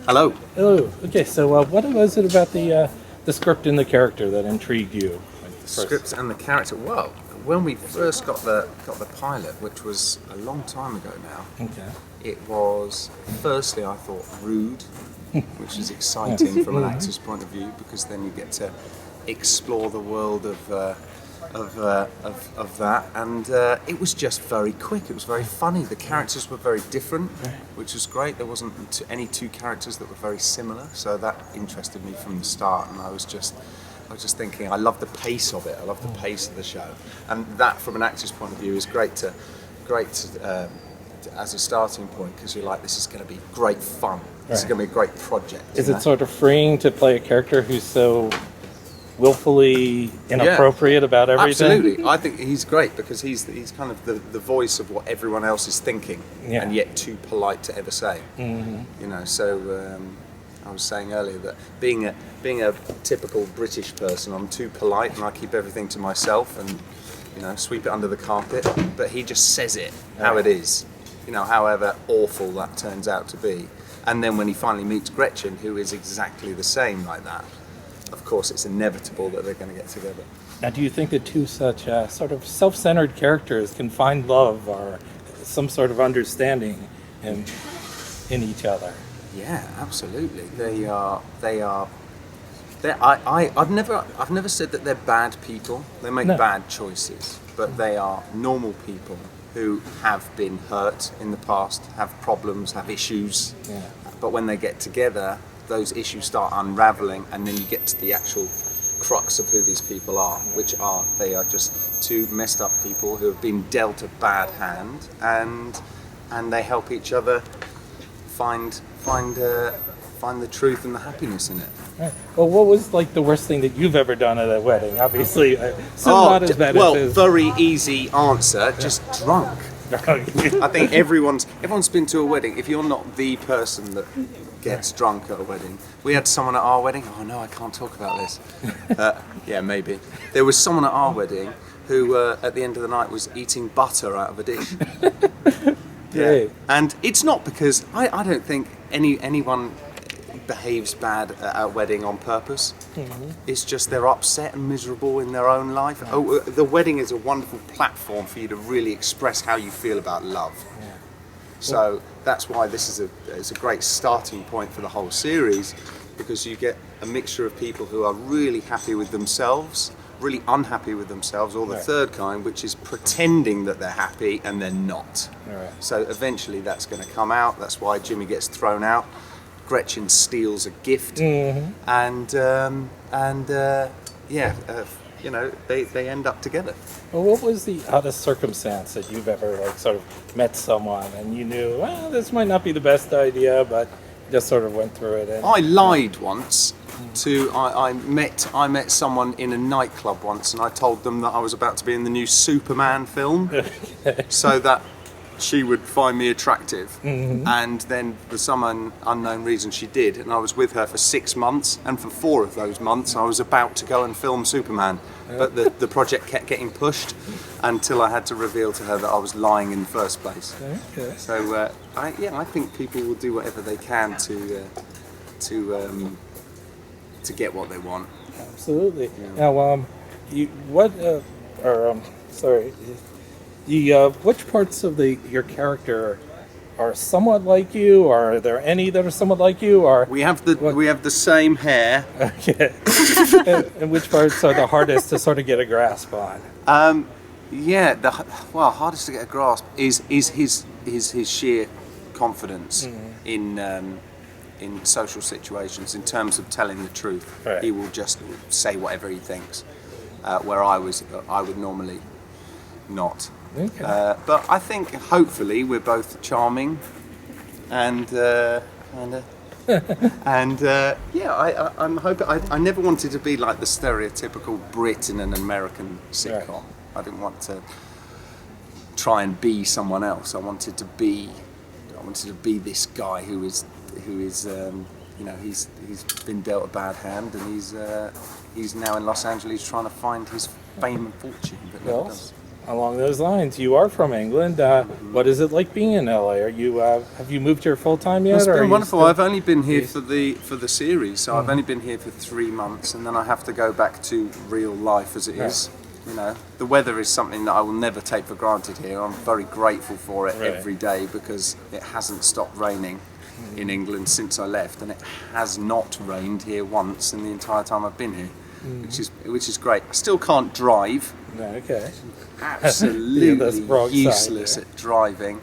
Hello. Oh, okay. So, what was it about the script and the character that intrigued you? Scripts and the character. Well, when we first got the pilot, which was a long time ago now, Okay. it was firstly I thought rude, which is exciting from an actor's point of view because then you get to explore the world of that, and it was just very quick. It was very funny. The characters were very different, which was great. There wasn't any two characters that were very similar, so that interested me from the start. And I was just thinking, I love the pace of it. I love the pace of the show, and that, from an actor's point of view, is great to as a starting point because you're like, this is going to be great fun. This is going to be a great project. Is it sort of freeing to play a character who's so willfully inappropriate about everything? Absolutely. I think he's great because he's kind of the voice of what everyone else is thinking, and yet too polite to ever say. You know, so I was saying earlier that being a typical British person, I'm too polite and I keep everything to myself and, you know, sweep it under the carpet. But he just says it how it is, you know, however awful that turns out to be. And then when he finally meets Gretchen, who is exactly the same like that, of course it's inevitable that they're going to get together. Now, do you think that two such sort of self-centered characters can find love or some sort of understanding in each other? Yeah, absolutely. I've never said that they're bad people. They make bad choices, but they are normal people who have been hurt in the past, have problems, have issues. Yeah. But when they get together, those issues start unraveling, and then you get to the actual crux of who these people are, which are they are just two messed up people who have been dealt a bad hand, and they help each other find the truth and the happiness in it. Right. Well, what was like the worst thing that you've ever done at a wedding? Obviously, not as bad as very easy answer. Just drunk. I think everyone's been to a wedding. If you're not the person that gets drunk at a wedding, we had someone at our wedding. Oh no, I can't talk about this. Yeah, maybe. There was someone at our wedding who, at the end of the night, was eating butter out of a dish. Yeah, and it's not because I don't think anyone behaves bad at a wedding on purpose. It's just they're upset and miserable in their own life. The wedding is a wonderful platform for you to really express how you feel about love. So that's why this is a great starting point for the whole series, because you get a mixture of people who are really happy with themselves, really unhappy with themselves, or the third kind, which is pretending that they're happy and they're not. So eventually that's going to come out. That's why Jimmy gets thrown out. Gretchen steals a gift, and you know, they end up together. Well, what was the oddest circumstance that you've ever sort of met someone and you knew, well, this might not be the best idea, but just sort of went through it? And I lied once. I met someone in a nightclub once, and I told them that I was about to be in the new Superman film, so that she would find me attractive. And then for some unknown reason she did, and I was with her for 6 months, and for 4 of those months I was about to go and film Superman, but the project kept getting pushed until I had to reveal to her that I was lying in the first place. So I think people will do whatever they can to get what they want. Absolutely. Now, which parts of your character are somewhat like you, or are there any that are somewhat like you, or we have the same hair? Okay. And which parts are the hardest to sort of get a grasp on? Hardest to get a grasp is his sheer confidence in social situations, in terms of telling the truth. He will just say whatever he thinks, where I would normally not. But I think hopefully we're both charming, I'm hoping. I never wanted to be like the stereotypical Brit in an American sitcom. I didn't want to try and be someone else. I wanted to be this guy who is he's been dealt a bad hand, and he's now in Los Angeles trying to find his fame and fortune, but never does. along those lines, you are from England. What is it like being in LA? Are you have you moved here full time yet? It's or are been you wonderful. still- I've only been here for the series, so I've only been here for 3 months, and then I have to go back to real life as it is. You know, the weather is something that I will never take for granted here. I'm very grateful for it every day because it hasn't stopped raining in England since I left, and it has not rained here once in the entire time I've been here, which is great. I still can't drive. No, okay. Absolutely wrong useless side, at driving.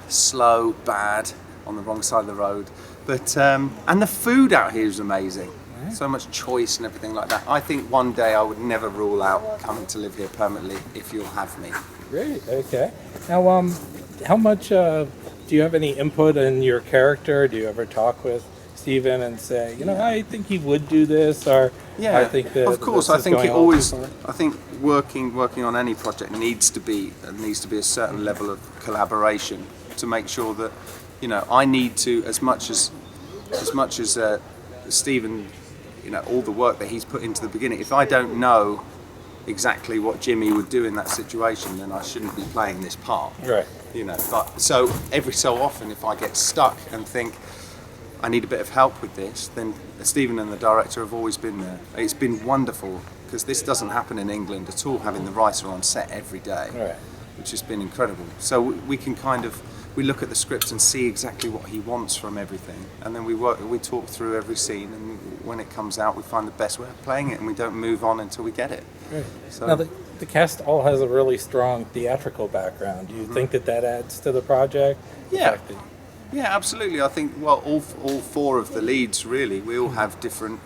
Slow, bad, on the wrong side of the road. But and the food out here is amazing. So much choice and everything like that. I think one day I would never rule out coming to live here permanently if you'll have me. Great. Okay. Now, how much do you have any input in your character? Do you ever talk with Stephen and say, I think he would do this, or I think that of course. this I is think going it a little always. too far? I think working on any project needs to be a certain level of collaboration to make sure that I need to as much as Stephen. All the work that he's put into the beginning. If I don't know exactly what Jimmy would do in that situation, then I shouldn't be playing this part. Right. But so every so often, if I get stuck and think I need a bit of help with this, then Stephen and the director have always been there. It's been wonderful because this doesn't happen in England at all. Having the writer on set every day, which has been incredible. So we can we look at the script and see exactly what he wants from everything, and then we talk through every scene, and when it comes out we find the best way of playing it, and we don't move on until we get it. Right. So Now the cast all has a really strong theatrical background. Do you think that adds to the project? Yeah, absolutely. I think all 4 of the leads really, we all have different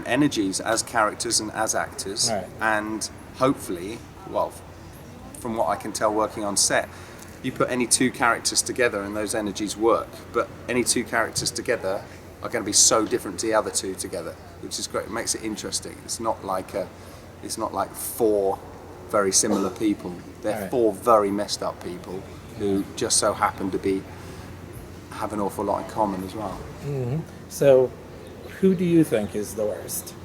energies as characters and as actors, and hopefully, from what I can tell working on set, you put any 2 characters together and those energies work, but any 2 characters together are going to be so different to the other 2 together, which is great. It makes it interesting. It's not like 4 very similar people. They're 4 very messed up people who just so happen to have an awful lot in common as well. Mm-hmm. So, who do you think is the worst?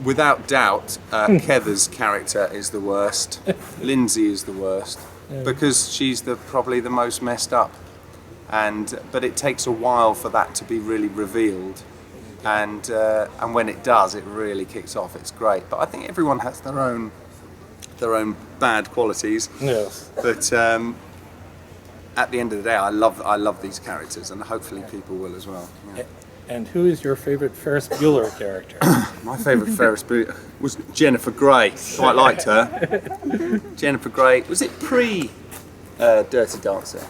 Without doubt, Heather's character is the worst. Lindsay is the worst. Because she's probably the most messed up, but it takes a while for that to be really revealed, and when it does, it really kicks off. It's great, but I think everyone has their own bad qualities. Yes. But at the end of the day, I love these characters, and hopefully people will as well. Yeah. And who is your favorite Ferris Bueller character? My favourite Ferris Bueller was Jennifer Grey. Quite liked her. Jennifer Grey. Was it Dirty Dancer?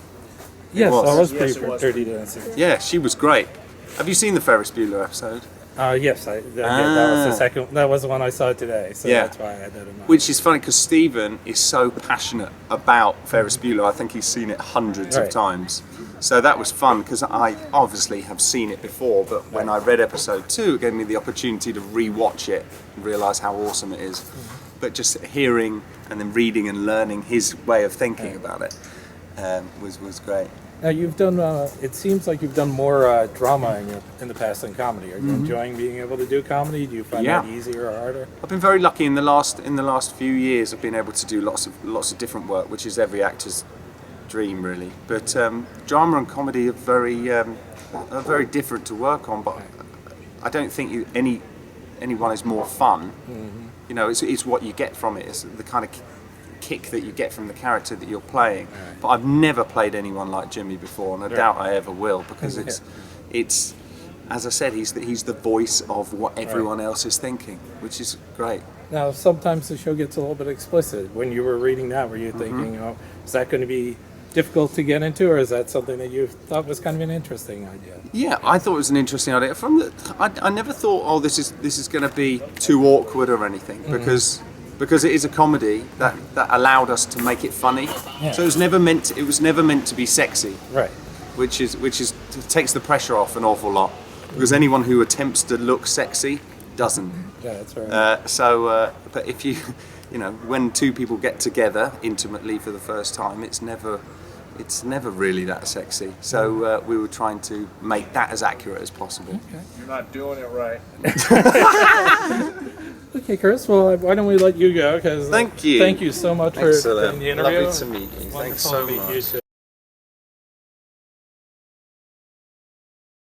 Yes, was. I was Yes, pretty it was. Dirty Dancing. Yeah, she was great. Have you seen the Ferris Bueller episode? Yes, that was the second. That was the one I saw today, so Yeah. that's why I had that in mind. Which is funny because Stephen is so passionate about Ferris Bueller. I think he's seen it hundreds of times. So that was fun because I obviously have seen it before, but when I read episode 2, it gave me the opportunity to re-watch it and realise how awesome it is. But just hearing and then reading and learning his way of thinking about it was great. Now you've done. It seems like you've done more drama in the past than comedy. Are you enjoying being able to do comedy? Do you find that easier or harder? I've been very lucky in the last few years. I've been able to do lots of different work, which is every actor's dream, really. But drama and comedy are very different to work on. But I don't think anyone is more fun. It's what you get from it. It's the kind of kick that you get from the character that you're playing. But I've never played anyone like Jimmy before, and I doubt I ever will, because it's as I said, he's the voice of what everyone else is thinking, which is great. Now, sometimes the show gets a little bit explicit. When you were reading that, were you thinking, is that going to be difficult to get into, or is that something that you thought was kind of an interesting idea? Yeah, I thought it was an interesting idea. I never thought, this is going to be too awkward or anything, because it is a comedy that allowed us to make it funny. Yeah. So it was never meant to be sexy. Right. Which takes the pressure off an awful lot, because anyone who attempts to look sexy doesn't. Yeah, that's right. But if when 2 people get together intimately for the first time, it's never really that sexy. So we were trying to make that as accurate as possible. Okay. You're not doing it right. Okay, Chris. Well, why don't we let you go? Because thank you. Thank you so much for Excellent. the interview. Lovely to meet you. Thanks so much.